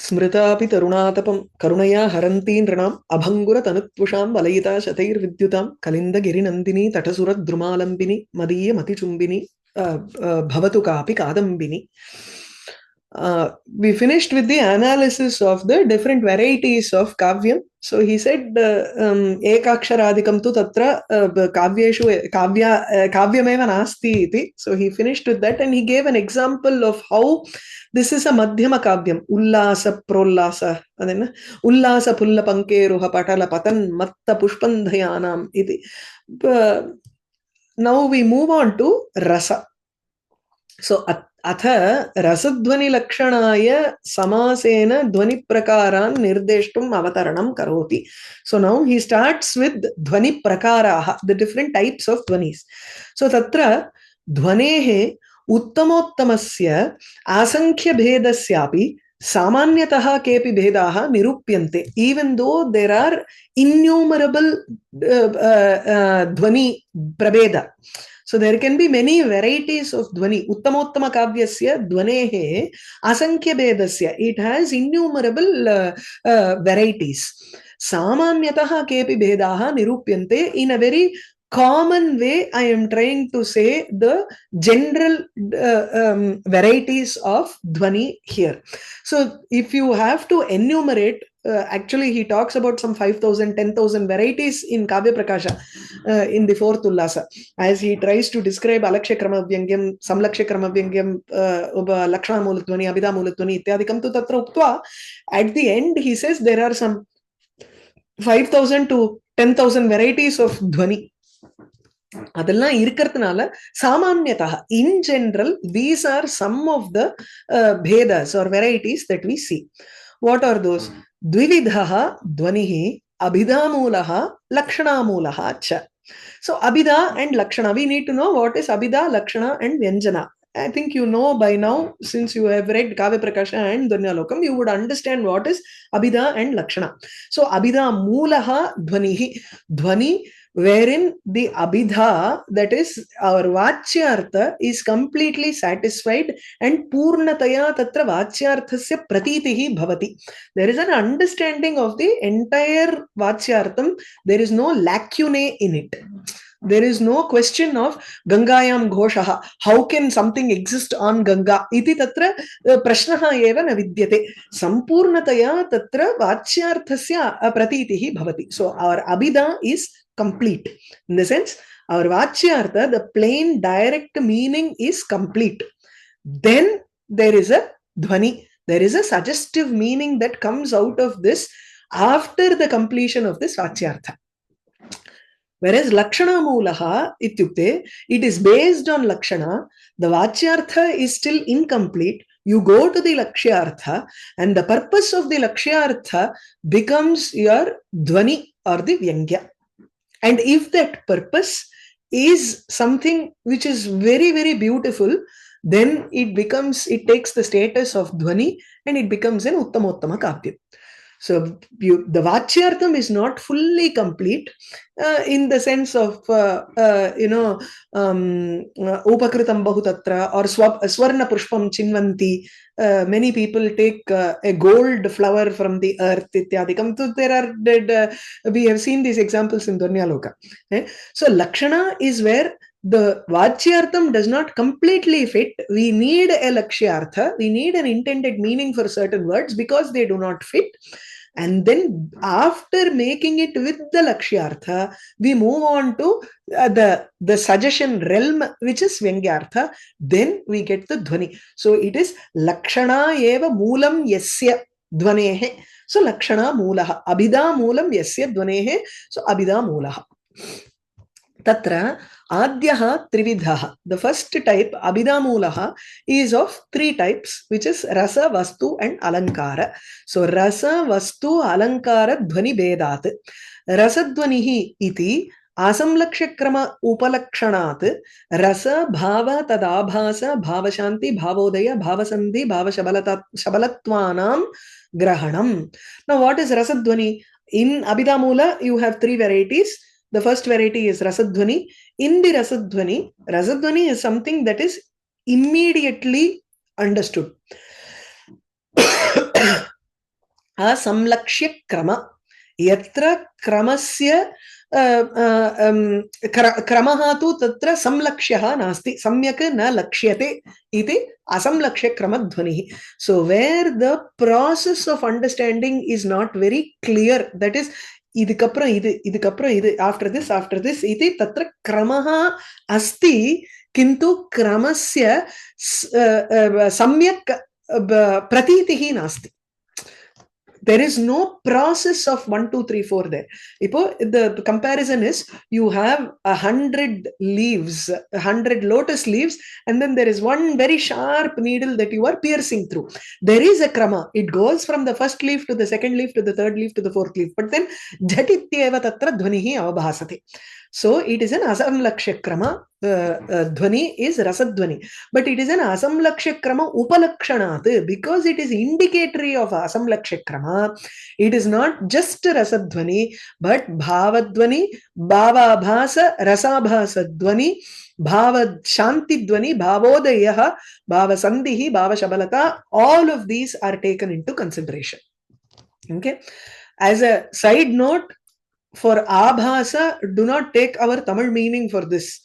स्मृतापि तरुणातपं करुणया हरन्ती नृणाम् अभङ्गुरतनुत्वषां वलयिता शतैर्विद्युतां कलिन्दगिरिनन्दिनी तटसुरद्रुमालम्बिनी मदीयमतिचुम्बिनी भवतु कापि Kadambini. We finished with the analysis of the different varieties of kavyam. So he said, ekaksharadikam tu tatra kavyeshu kavyameva nasti iti. So he finished with that and he gave an example of how this is a madhyama kavyam. Ullasa prollasa. Ullasa pulla pankeruha patala patan matta pushpandhayanam iti. Now we move on to rasa. So अथ रसध्वनिलक्षणाय समासेन ध्वनिप्रकारान् निर्देष्टुम् अवतरणं करोति. So now he starts with ध्वनिप्रकाराः, the different types of ध्वनिस्. So तत्र ध्वनेः उत्तमोत्तमस्य आसङ्ख्यभेदस्यापि सामान्यतः केऽपि भेदाः निरूप्यन्ते. Even though there are innumerable ध्वनि प्रभेद. So there can be many varieties of dhvani. Uttamottama kavyasya dhvanehe asankhya bedasya. It has innumerable varieties. Samanyataha kepi bedaha nirupyante. In a very common way, I am trying to say the general varieties of dhvani here. So if you have to enumerate, actually he talks about some 5,000, 10,000 varieties in Kavya Prakasha in the fourth Ullasa, as he tries to describe Alaksha Kramavyangam, Samlaksha Kramavyangam, Lakshana Muladhvani, Abhida Muladhvani, Ityadikam tu tatra uktva. At the end, he says there are some 5,000 to 10,000 varieties of dhvani. அதெல்லாம் இருக்கிறதுனால சாமான்யதः in general these are some of the bhedas or varieties that we see. What are those? द्विविधः ध्वनिः अभिधामूलः लक्षणामूलः च. So abhida and lakshana, we need to know what is abhida, lakshana and vyanjana. I think you know by now, since you have read Kavya Prakasha and Dhvanyalokam, you would understand what is abhida and lakshana. So abhida moolaha dhvanihi, dhvani wherein the abhidha, that is our vachyartha, is completely satisfied and purnataya tatra vachyarthasya pratitihi bhavati. There is an understanding of the entire vachyartham. There is no lacunae in it. There is no question of Gangayam Ghoshaha. How can something exist on Ganga? Iti tatra prashnaha eva na vidyate. Sampurnataya tatra vachyarthasya pratitihi bhavati. So our abhida is complete. In the sense, our vachyartha, the plain direct meaning is complete. Then there is a dhvani. There is a suggestive meaning that comes out of this after the completion of this vachyartha. Whereas Lakshana Moolaha, ityukte, it is based on Lakshana, the Vachyartha is still incomplete. You go to the Lakshyartha, and the purpose of the Lakshyartha becomes your Dhvani or the Vyangya. And if that purpose is something which is very, very beautiful, then it takes the status of Dhvani and it becomes an Uttamottama Kavyam. So the Vachyartham is not fully complete in the sense of, Upakritam Bahutatra or Swarna Pushpam Chinvanti. Many people take a gold flower from the earth. Ityadikam. So we have seen these examples in Dhvanyaloka. So Lakshana is where the Vachyartham does not completely fit. We need a Lakshyartha. We need an intended meaning for certain words because they do not fit. And then after making it with the Lakshyartha, we move on to the suggestion realm, which is Vyangyartha. Then we get the Dhvani. So it is Lakshana eva moolam yasya dhvanehe. So Lakshana moolaha. Abhida moolam yasya dhvanehe. So Abhida moolaha. Tatra Adhyaha Trividhaha. The first type, Abhidhamulaha, is of three types, which is Rasa, Vastu, and Alankara. So Rasa, Vastu, Alankara, Dhvani Vedat. Rasadhvanihi iti Asamlakshakrama Upalakshanat Rasa, Bhava, Tadabhasa, Bhavashanti, Bhavodaya, Bhavasandhi, Bhavashabalatvanam Grahanam. Now what is Rasadhvani? In Abhidhamula, you have three varieties. The first variety is Rasadhvani. In the Rasadhvani is something that is immediately understood. asamlakshya krama. Yatra kramasya kramaha tu tatra samlakshyah nasti, samyak na lakshyate iti asamlakshya kramadhvanihi. So where the process of understanding is not very clear, that is idukapram idu after this iti tatra kramaha asti kintu kramasya samyak pratitihi nasti. There is no process of 1, 2, 3, 4 there. The comparison is, you have 100 leaves, 100 lotus leaves, and then there is one very sharp needle that you are piercing through. There is a krama. It goes from the first leaf to the second leaf to the third leaf to the fourth leaf. But then jhatityeva tatra dhvanihi avabhasate. So it is an asamlakshya krama. Dhvani is rasadhvani, but it is an asamlakshya krama upalakshanat, because it is indicatory of asamlakshya krama. It is not just rasadhvani, but bhavadhvani, bhavabhasa, rasabhasa dhvani, bhava shanti dhvani, bhavodayah, bhavasandhihi, bhavashabalata. All of these are taken into consideration. Okay, as a side note, for abhasa, do not take our Tamil meaning for this.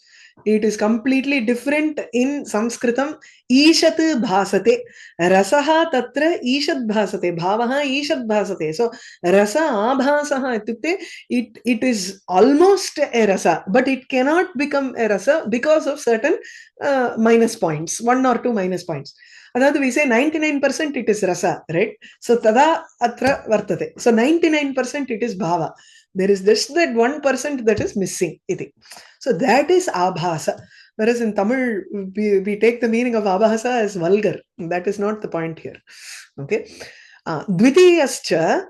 It is completely different in Sanskritam. Ishat bhasate, rasaha tatra ishat bhasate, bhavaha ishat bhasate. So rasa abhasaha itukte, it is almost a rasa, but it cannot become a rasa because of certain minus points, 1 or 2 minus points. Another, we say 99% it is rasa, right? So tada atra vartate. So 99% it is bhava. There is just that 1% that is missing. So that is abhasa. Whereas in Tamil, we take the meaning of abhasa as vulgar. That is not the point here. Okay. Dvitiyaha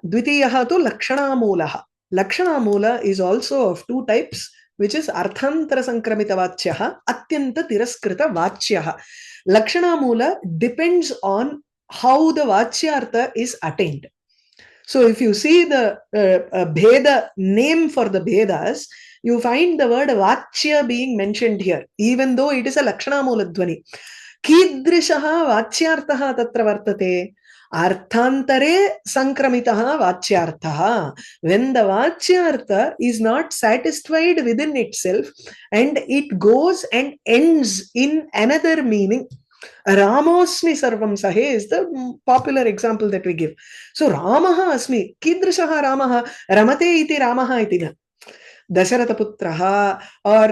tu lakshana mulaha. Lakshana mula is also of 2 types, which is arthantara sankramita vachyaha, atyanta tiraskrita vachyaha. Lakshana mula depends on how the vachyartha is attained. So if you see the bheda name for the Bhedas, you find the word vachya being mentioned here, even though it is a lakshana mula dhvani. Kidrishaha vachyarthaha tatra vartate, arthantare sankramitaha vachyarthaha. When the vachyartha is not satisfied within itself and it goes and ends in another meaning. Ramosmi sarvam sahe is the popular example that we give. So Ramaha asmi, kidrishaha Ramaha, ramate iti Ramaha iti na. Dasharatha putraha or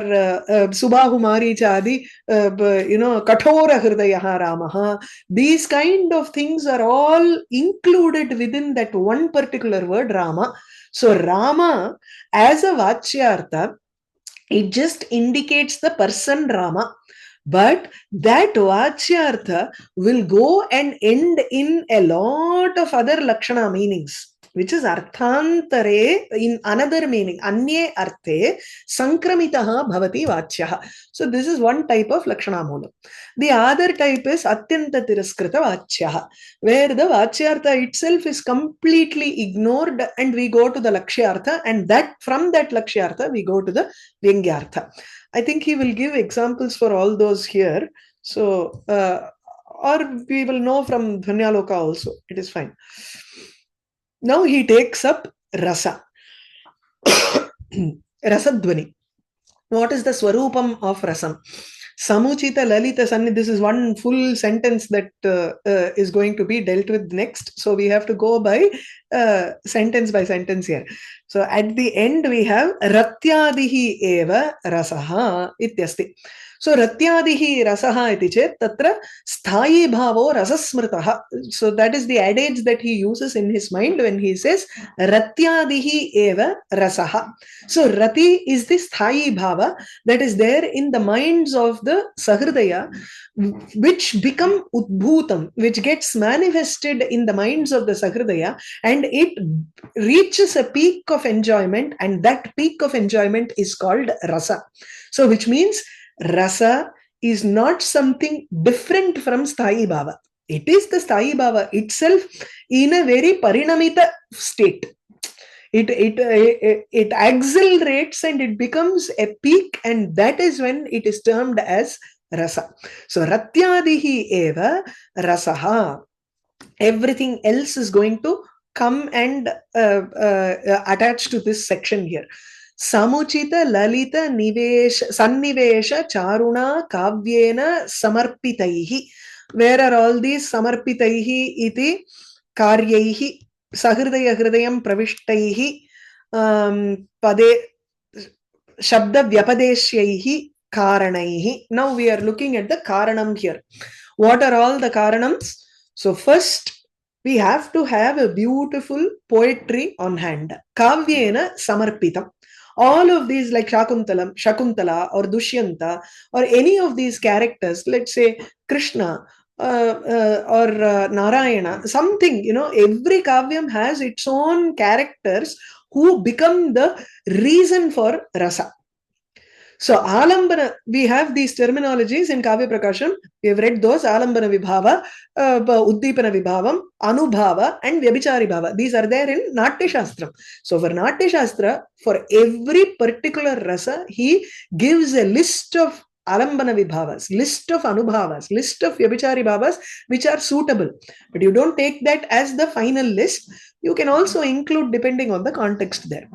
Subahu Marichadi, Kathora Hridayaha Ramaha. These kind of things are all included within that one particular word Rama. So Rama as a vachyartha, it just indicates the person Rama. But that vachyartha will go and end in a lot of other lakshana meanings, which is arthantare, in another meaning, anye arthe sankramitaha bhavati vachyaha. So this is one type of lakshana mula. The other type is atyanta tiraskrita vachyaha, where the vachyartha itself is completely ignored and we go to the lakshyartha, and that from that lakshyartha we go to the vyangyartha. I think he will give examples for all those here. So, or we will know from Dhvanyaloka also. It is fine. Now he takes up rasa. Rasadhvani. What is the swarupam of rasam? Samuchita lalita sanni. This is one full sentence that is going to be dealt with next. So we have to go by sentence by sentence here. So at the end we have ratyadihi eva rasaha ityasti. So ratyadihi rasaha iti chet tatra sthayi bhavo rasasmritaha. So that is the adage that he uses in his mind when he says ratyadihi eva rasaha. So rati is the sthayi bhava that is there in the minds of the sahridaya, which become udbhutam, which gets manifested in the minds of the sahridaya, and it reaches a peak of enjoyment, and that peak of enjoyment is called rasa. So which means rasa is not something different from sthayi bhava. It is the sthayi bhava itself in a very parinamita state. It accelerates and it becomes a peak, and that is when it is termed as rasa. So ratyadihi eva rasaha. Everything else is going to come and attach to this section here. Samuchita Lalita Nivesh Sannivesha Charuna Kavyena Samarpitaihi. Where are all these Samarpitaihi iti Karyaihi Sahridaya Hridayam Pravishtaihi Pade Shabda Vyapadeshyaihi Karanaihi. Now we are looking at the Karanam here. What are all the Karanams? So first we have to have a beautiful poetry on hand. Kavyena Samarpitam. All of these like Shakuntala or Dushyanta or any of these characters, let's say Krishna or Narayana, something, every Kavyam has its own characters who become the reason for rasa. So Alambana, we have these terminologies in Kavya Prakasham. We have read those: Alambana Vibhava, Uddipana Vibhavam, Anubhava, and Vyabhichari Bhava. These are there in Natyashastra. So for Natyashastra, for every particular rasa, he gives a list of Alambana Vibhavas, list of Anubhavas, list of Vyabhichari Bhavas, which are suitable. But you don't take that as the final list. You can also include depending on the context there.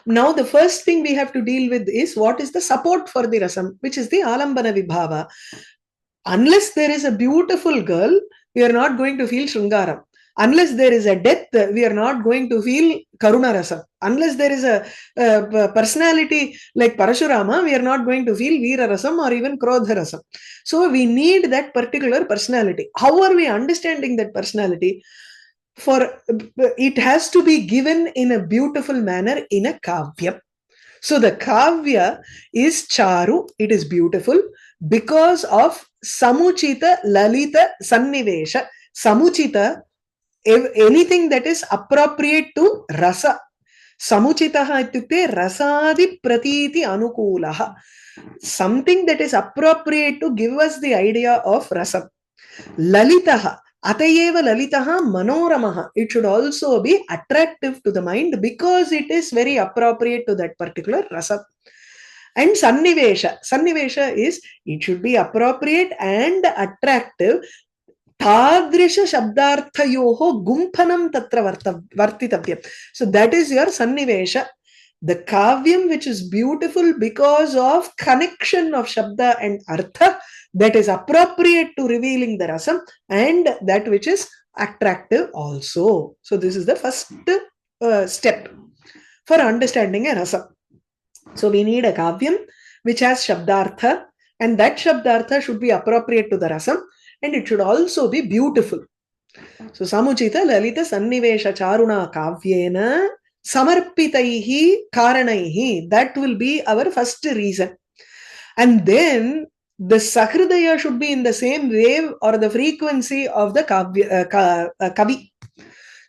Now, the first thing we have to deal with is what is the support for the rasam, which is the alambana vibhava. Unless there is a beautiful girl, we are not going to feel shringaram. Unless there is a death, we are not going to feel karuna rasam. Unless there is a personality like Parashurama, we are not going to feel veera rasam or even krodha rasam. So we need that particular personality. How are we understanding that personality? For it has to be given in a beautiful manner in a kavya. So the kavya is charu, it is beautiful because of samuchita lalita sannivesha. Samuchita, anything that is appropriate to rasa. Samuchitaha ityukte rasadi pratiti anukulaha. Something that is appropriate to give us the idea of rasa. Lalitaha. Atayeva lalitaha manoramaha. It should also be attractive to the mind because it is very appropriate to that particular rasa. And sannivesha. Sannivesha is, it should be appropriate and attractive. Tadrisha shabdarthayoho gumphanam tatra vartitavyam. So that is your sannivesha. The kavyam which is beautiful because of connection of shabda and artha, that is appropriate to revealing the rasam, and that which is attractive also. So this is the first step for understanding a rasam. So we need a kavyam which has shabdartha, and that shabdartha should be appropriate to the rasam, and it should also be beautiful. So samuchita lalita sannivesha charuna kavyena samarpitaihi karanaihi. That will be our first reason. And then the sahridaya should be in the same wave or the frequency of the kavi.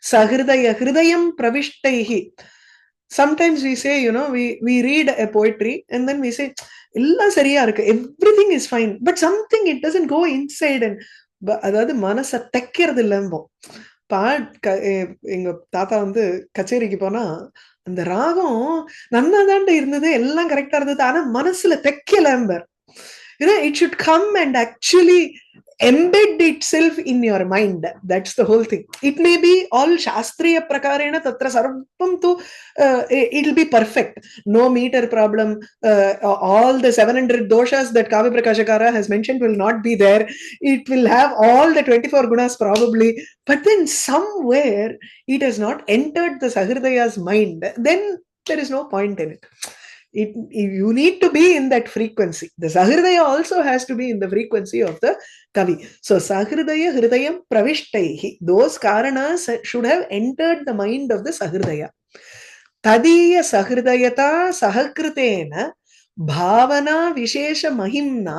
Sahridaya hridayam pravishtaihi. Sometimes we say, we read a poetry and then we say, everything is fine, but something, it doesn't go inside. And அதாவது மனசை தைக்கிறது இல்லம்போ. எங்க தாத்தா வந்து கச்சேரிக்கு போனா அந்த ராகம் நன்னாதாண்ட இருந்தது, எல்லாம் கரெக்டா இருந்தது, ஆனா மனசுல தைக்கலம்பர். It should come and actually embed itself in your mind. That's the whole thing. It may be all shastriya prakarena tatra sarvam tu, it'll be perfect. No meter problem. All the 700 doshas that Kavya Prakashakara has mentioned will not be there. It will have all the 24 gunas probably. But then somewhere it has not entered the Sahridaya's mind. Then there is no point in it. You need to be in that frequency. The Sahridaya also has to be in the frequency of the Kavi. So Sahridaya Hridayam Pravishtaihi. Those Karanas should have entered the mind of the Sahridaya. Tadiya Sahridayata Sahakritena Bhavana Vishesha Mahimna.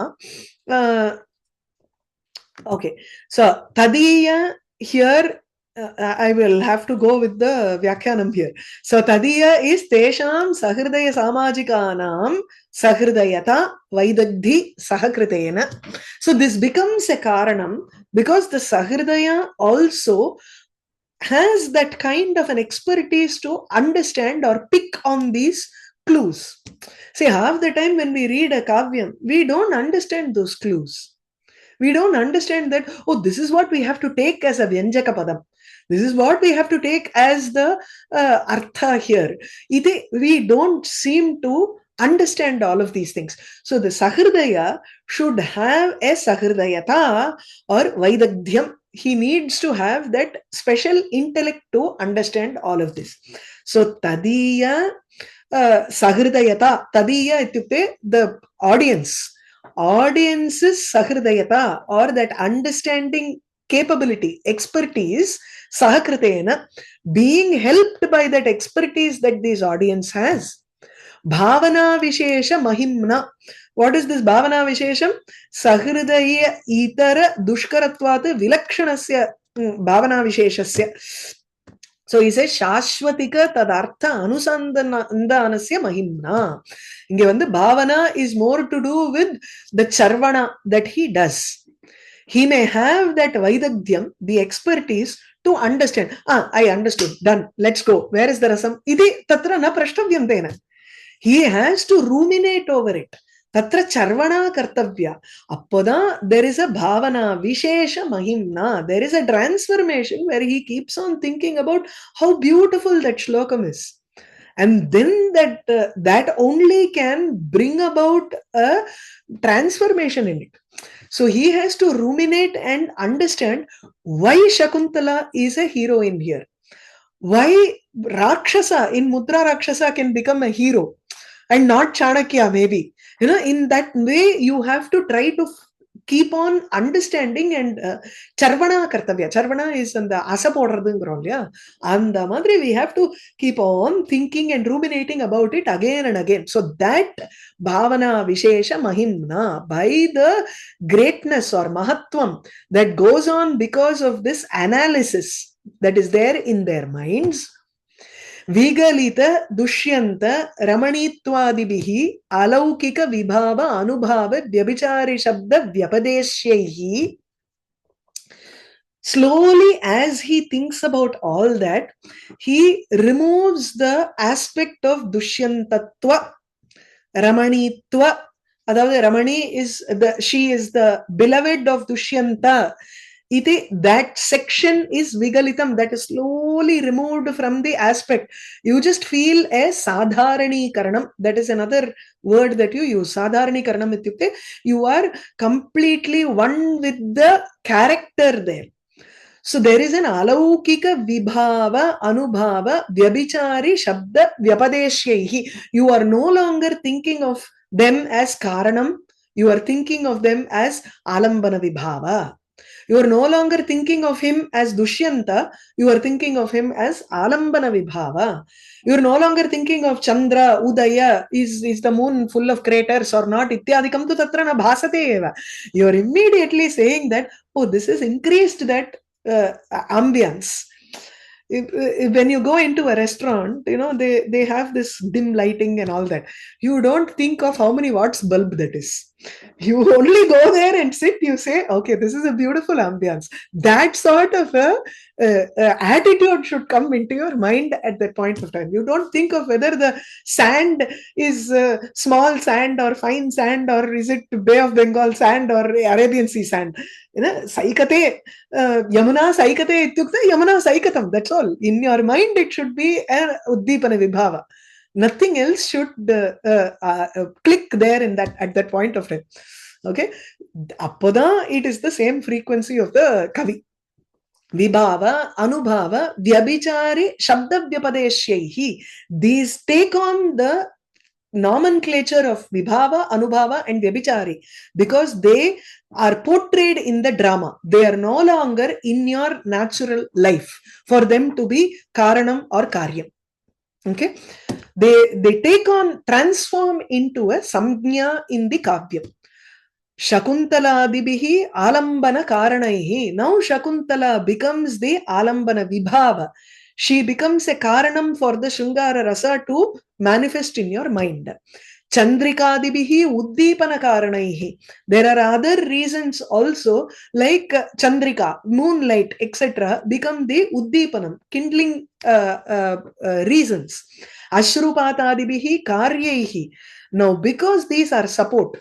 Okay. So Tadiya here, I will have to go with the Vyakhyanam here. So Tadiya is Tesham Sahridaya Samajikanam Sahridayata Vaidagdhi Sahakritena. So this becomes a Karanam because the Sahridaya also has that kind of an expertise to understand or pick on these clues. See, half the time when we read a Kavyam, we don't understand those clues. We don't understand that, oh, this is what we have to take as a Vyanjaka Padam. This is what we have to take as the Artha here. We don't seem to understand all of these things. So the Sahridaya should have a Sahridayata or Vaidagdhyam. He needs to have that special intellect to understand all of this. So Tadiya Sahridayata, Tadiya ityukte, the audience's Sahridayata, or that understanding capability, expertise, Sahakritena, being helped by that expertise that this audience has. Bhavana Vishesha Mahimna. What is this Bhavana Vishesham? Sahridaya Itara Dushkaratvat Vilakshanasya Bhavana Visheshasya. So he says Shashwatika Tadartha Anusandanasya Mahimna. Inge vandu Bhavana is more to do with the charvana that he does. He may have that Vaidagdhyam, the expertise, to understand. I understood. Done. Let's go. Where is the rasam? Iti tatra na prashtavyam tena. He has to ruminate over it. Tatra charvana kartavya. Appada there is a bhavana, vishesha mahimna. There is a transformation where he keeps on thinking about how beautiful that shlokam is. And then that only can bring about a transformation in it. So he has to ruminate and understand why Shakuntala is a heroine here. Why Rakshasa in Mudra Rakshasa can become a hero and not Chanakya maybe. In that way you have to try to keep on understanding and charvana kartavya. Charvana is and the asa podradungirom illaya. And the madri we have to keep on thinking and ruminating about it again and again. So that bhavana vishesha mahimna, by the greatness or mahatvam that goes on because of this analysis that is there in their minds, Vigalita Dushyanta Ramanitwadibihi Alaukika Vibhava Anubhava Vyabhichari Shabda Vyapadeshyahi. Slowly, as he thinks about all that, he removes the aspect of Dushyantatva, Ramanitva. Adavade Ramani is she is the beloved of Dushyanta. That section is vigalitam, that is slowly removed from the aspect. You just feel a sadharani karanam. That is another word that you use. Sadharani karanam ityukte, you are completely one with the character there. So there is an alaukika vibhava anubhava vyabhichari shabda vyapadeshyahi. You are no longer thinking of them as karanam. You are thinking of them as alambana vibhava. You are no longer thinking of him as Dushyanta, you are thinking of him as Alambana Vibhava. You are no longer thinking of Chandra, Udaya, is the moon full of craters or not, ityadikam tu tatra na bhasate eva. You are immediately saying that, oh, this has increased that ambience. When you go into a restaurant, they have this dim lighting and all that. You don't think of how many watts bulb that is. You only go there and sit, you say, okay, this is a beautiful ambience. That sort of attitude should come into your mind at that point of time. You don't think of whether the sand is small sand or fine sand, or is it Bay of Bengal sand or Arabian Sea sand. Saikate, Yamuna Saikate ityukte Yamuna Saikatam. That's all. In your mind, it should be an Uddipana Vibhava. Nothing else should click there at that point of time. Okay, Appada, it is the same frequency of the Kavi. Vibhava, Anubhava, Vyabhichari, Shabda Vyapadeshyahi. These take on the nomenclature of Vibhava, Anubhava and Vyabhichari because they are portrayed in the drama. They are no longer in your natural life for them to be Karanam or Karyam. Okay, they take on, transform into a Samjna in the Kavyam. Shakuntala-dibihi alambana karanaihi. Now Shakuntala becomes the alambana vibhava. She becomes a karanam for the Shringara rasa to manifest in your mind. Chandrika-dibihi uddipana karanaihi. There are other reasons also, like Chandrika, moonlight, etc. become the uddipanam, kindling reasons. Ashrupata-dibihi karyaihi. Now, because these are support,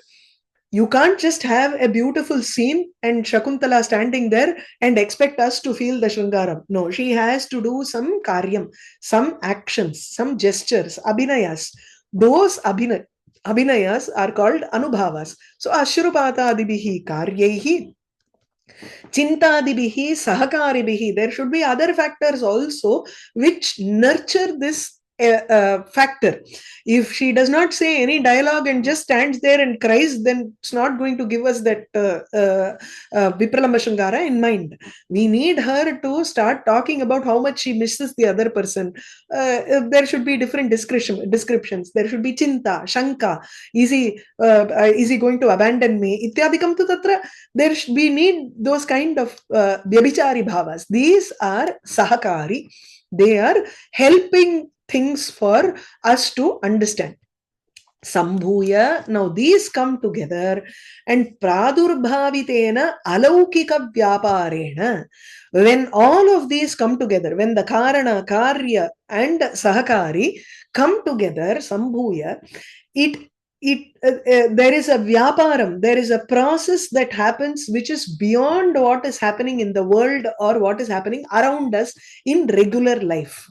You can't just have a beautiful scene and Shakuntala standing there and expect us to feel the Shringaram. No, she has to do some karyam, some actions, some gestures, abhinayas. Those abhinayas are called anubhavas. So Ashrupata adibihi karyaihi chintadibihi sahakaribihi. There should be other factors also which nurture this factor. If she does not say any dialogue and just stands there and cries, then it's not going to give us that Vipralamba Shringara in mind. We need her to start talking about how much she misses the other person. There should be different descriptions. There should be chinta, shanka. Is he going to abandon me? Ityadikam tu tatra. We need those kind of vyabhichari bhavas. These are sahakari. They are helping things for us to understand. Sambhuya, now these come together, and pradurbhavitena alaukika vyaparena. When all of these come together, when the karana, karya and sahakari come together, sambhuya, there is a vyaparam, there is a process that happens which is beyond what is happening in the world or what is happening around us in regular life.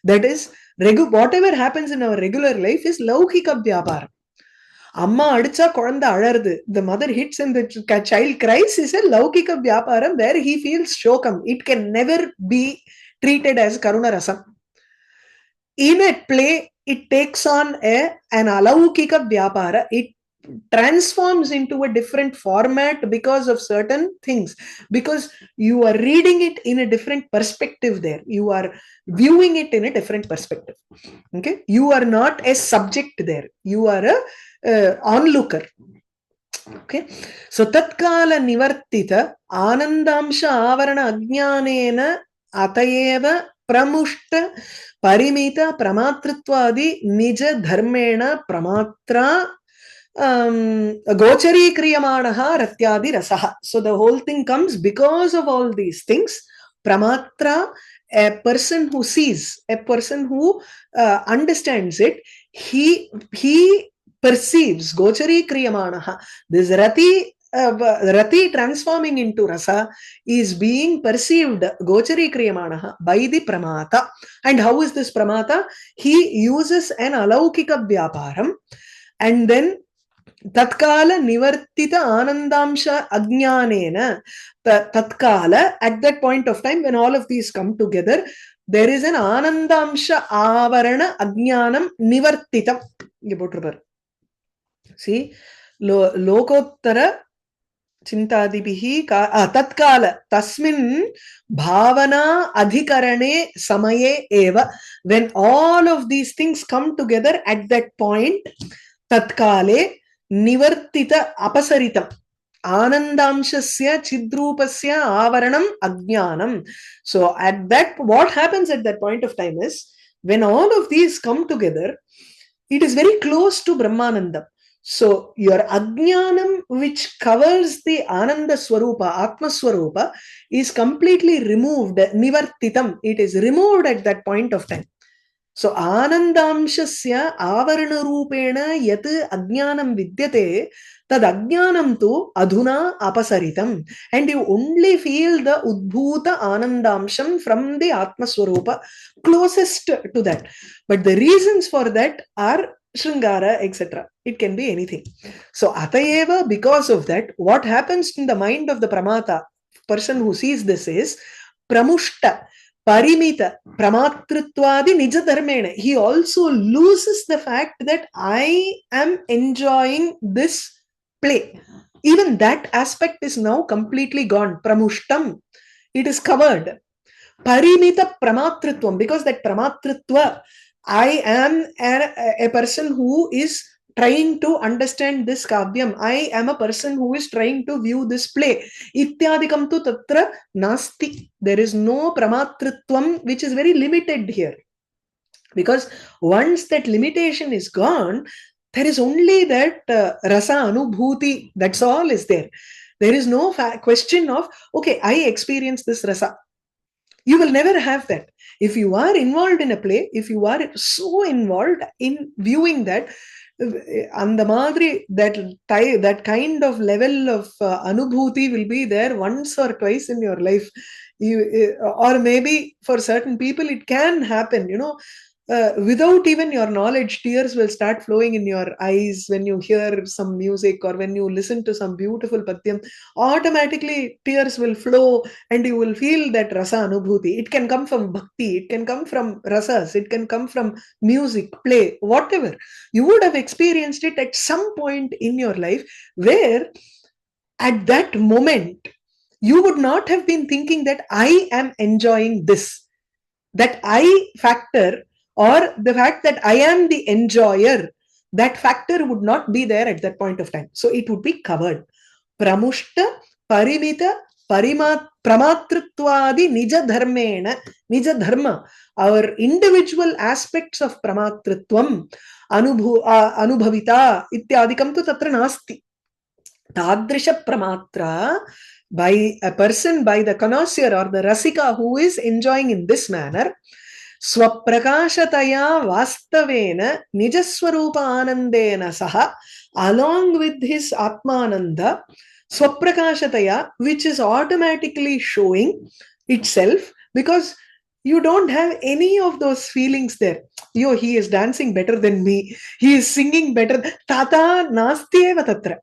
That is, whatever happens in our regular life is laukika vyaparam. Amma adicha kolanda alardu. The mother hits and the child cries is a laukika vyaparam where he feels shokam. It can never be treated as karuna rasam. In a play, it takes on an alaukika vyapara. It transforms into a different format because of certain things, because you are reading it in a different perspective there. You are viewing it in a different perspective. Okay, you are not a subject there. You are a onlooker. Okay, so tatkala nivartita anandamsha avarana ajnanena atayeva pramushta parimita pramatrtvadi nija dharmena pramatra gochari kriyamanaha ratyadi rasaha. So the whole thing comes because of all these things. Pramatra, a person who sees, a person who understands it, he perceives. Gochari kriyamanaha. This rati transforming into rasa is being perceived, gochari kriyamanaha, by the pramata. And how is this pramata? He uses an alaukika vyaparam, and then tatkala nivartita anandamsha ajnanena. Tatkala, at that point of time when all of these come together, there is an anandamsha avarana ajnanam nivartitam. See, lokottara chintadibihi tatkala tasmin bhavana adhikarane samaye eva. When all of these things come together at that point, tatkale nivartita apasaritam anandamshasya chidrupasya avaranam ajnanam. So at that, what happens at that point of time is, when all of these come together, it is very close to Brahmanandam. So your ajnanam, which covers the Ananda Swarupa, Atma Swarupa, is completely removed, nivartitam. It is removed at that point of time. So anandamshasya avarana rupena yat ajnanam vidyate tad ajnanam tu adhuna apasaritam. And you only feel the udbhuta anandamsham from the Atma Swarupa closest to that. But the reasons for that are Shringara, etc. It can be anything. So atayeva, because of that, what happens in the mind of the pramata, person who sees this, is pramushta, parimita, pramatritvadi nija dharmena. He also loses the fact that I am enjoying this play. Even that aspect is now completely gone. Pramushtam, it is covered. Parimita pramatritvam, because that pramatritva, I am a person who is trying to understand this kavyam. I am a person who is trying to view this play. Ityadikam tu tatra nasti. There is no pramatritvam, which is very limited here. Because once that limitation is gone, there is only that rasa anubhuti. That's all is there. There is no question of, okay, I experience this rasa. You will never have that. If you are involved in a play, if you are so involved in viewing that, And the madri, that kind of level of anubhuti will be there once or twice in your life. Or maybe for certain people it can happen, without even your knowledge, tears will start flowing in your eyes when you hear some music or when you listen to some beautiful padyam. Automatically tears will flow and you will feel that rasa anubhuti. It can come from bhakti, it can come from rasas, it can come from music, play, whatever. You would have experienced it at some point in your life where at that moment you would not have been thinking that I am enjoying this. That I factor, or the fact that I am the enjoyer, that factor would not be there at that point of time. So it would be covered. Pramushta, parimita, pramatruttvadi nija dharmena, nija dharma. Our individual aspects of pramatrutvam, anubhavita, ityadikam tu tatra nasti. Tadrisha pramatra, by a person, by the connoisseur or the rasika who is enjoying in this manner, swaprakashataya vastavena nijaswarupa anandena saha, along with his atmananda, swaprakashataya, which is automatically showing itself, because you don't have any of those feelings there. Yo, he is dancing better than me, he is singing better, tata nastyeva tatra.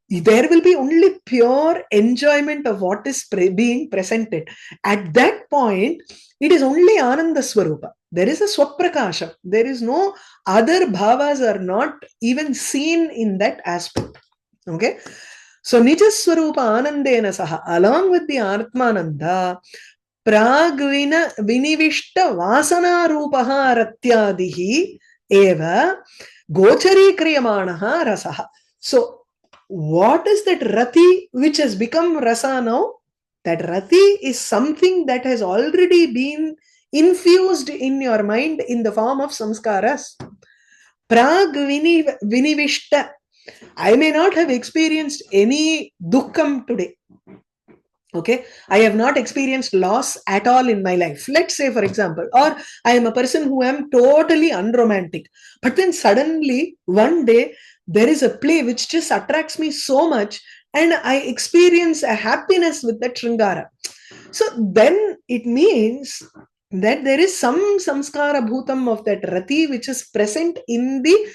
There will be only pure enjoyment of what is being presented. At that point, it is only Ananda Swarupa. There is a Swaprakasha. There is no other bhavas are not even seen in that aspect. Okay? So, Nija Swarupa Anandena Saha, along with the Atmananda, Pragvina Vinivishta Vasana Rupaha Ratyadihi Eva Gochari Kriyamanaha Rasaha. So, what is that rati which has become rasa now? That rati is something that has already been infused in your mind in the form of samskaras. Prag vinivishta. I may not have experienced any dukkham today. Okay, I have not experienced loss at all in my life. Let's say, for example, or I am a person who am totally unromantic. But then suddenly, one day, there is a play which just attracts me so much and I experience a happiness with that Shringara. So then it means that there is some samskara bhutam of that rati which is present in the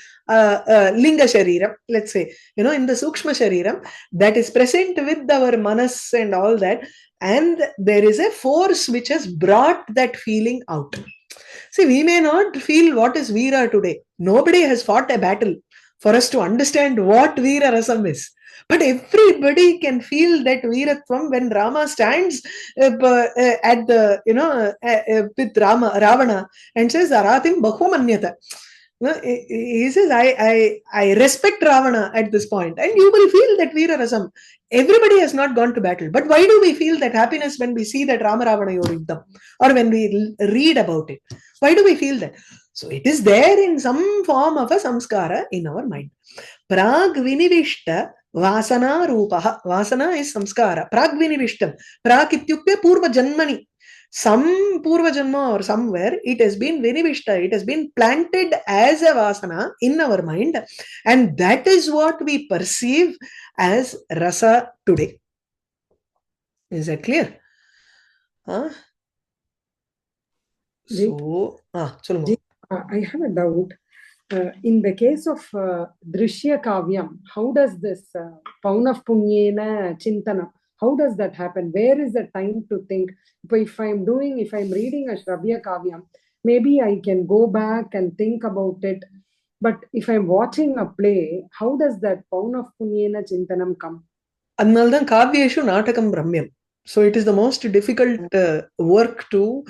linga shariram, let's say, in the sukshma shariram, that is present with our manas and all that, and there is a force which has brought that feeling out. See, we may not feel what is Veera today. Nobody has fought a battle for us to understand what Veera Rasam is. But everybody can feel that Veeratvam when Rama stands at the, with Ravana and says, Aratim Bahumanyata. He says, I respect Ravana at this point. And you will feel that Veera Rasam. Everybody has not gone to battle. But why do we feel that happiness when we see that Rama Ravana Yoriddham? Or when we read about it? Why do we feel that? So it is there in some form of a samskara in our mind. Prag vinivishta vasana rupaha. Vasana is samskara. Prag vinivishtam. Prag ityukte purva janmani. Some purva janma or somewhere it has been vinivishta. It has been planted as a vasana in our mind. And that is what we perceive as rasa today. Is that clear? Huh? So, I have a doubt. In the case of Drishya Kavyam, how does this Paunaf Punyena Chintana, how does that happen? Where is the time to think? If I'm reading a Shravya Kavyam, maybe I can go back and think about it. But if I'm watching a play, how does that Paunaf Punyena Chintanam come? Annaldan Kavyeshu Natakam Brahmyam. So it is the most difficult work to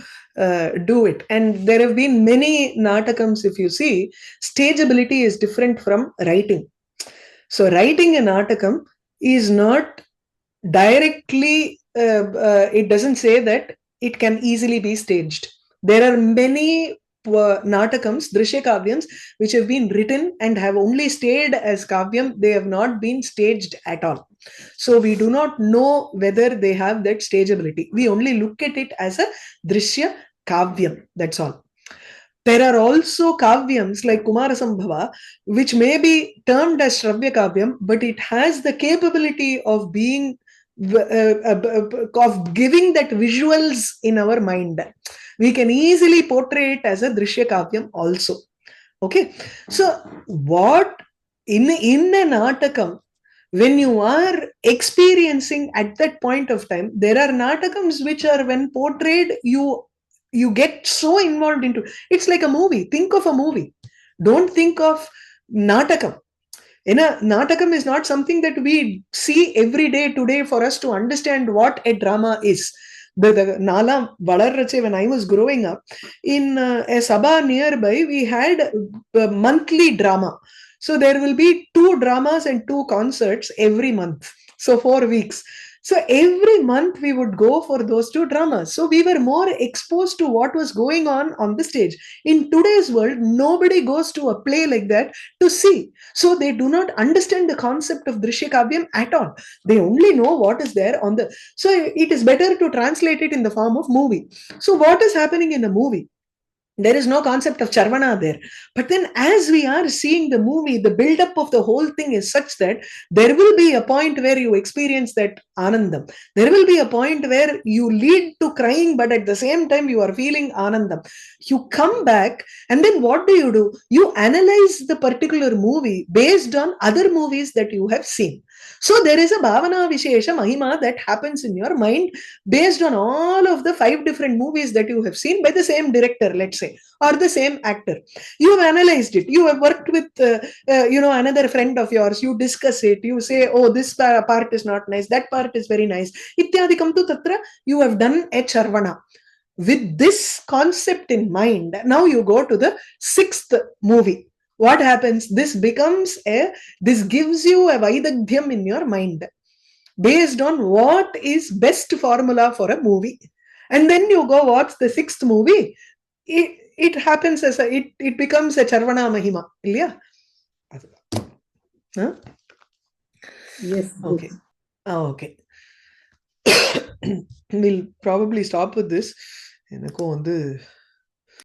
do it. And there have been many natakams, if you see, stage ability is different from writing. So writing a natakam is not directly, it doesn't say that it can easily be staged. There are many natakams, drishya kavyams, which have been written and have only stayed as kavyam. They have not been staged at all. So we do not know whether they have that stage ability. We only look at it as a drishya kavyam. That's all. There are also kavyams like Kumarasambhava, which may be termed as Shravya Kavyam, but it has the capability of being of giving that visuals in our mind. We can easily portray it as a Drishya Kavyam also. Okay, so what in a natakam, when you are experiencing at that point of time, there are natakams which are, when portrayed, you get so involved into. It's like a movie. Think of a movie. Don't think of natakam. Natakam is not something that we see every day today for us to understand what a drama is. The Nala Valarrache, when I was growing up, in a Sabha nearby, we had a monthly drama. So there will be 2 dramas and 2 concerts every month. So 4 weeks. So every month we would go for those 2 dramas. So we were more exposed to what was going on the stage. In today's world, nobody goes to a play like that to see. So they do not understand the concept of Drishya Kavyam at all. They only know what is there on the. So it is better to translate it in the form of movie. So what is happening in a movie? There is no concept of charvana there. But then as we are seeing the movie, the build-up of the whole thing is such that there will be a point where you experience that anandam. There will be a point where you lead to crying, but at the same time you are feeling anandam. You come back, and then what do? You analyze the particular movie based on other movies that you have seen. So there is a bhavana vishesha mahima that happens in your mind based on all of the 5 different movies that you have seen by the same director, let's say, or the same actor. You have analyzed it. You have worked with another friend of yours. You discuss it. You say, oh, this part is not nice, that part is very nice, ityadikam tu tatra. You have done a charvana with this concept in mind. Now you go to the 6th movie. What happens? This gives you a vaidagdhyam in your mind based on what is best formula for a movie. And then you go watch the 6th movie. It happens as it becomes a charvana mahima. Yeah. Huh? Yes. Okay. Okay. We'll probably stop with this.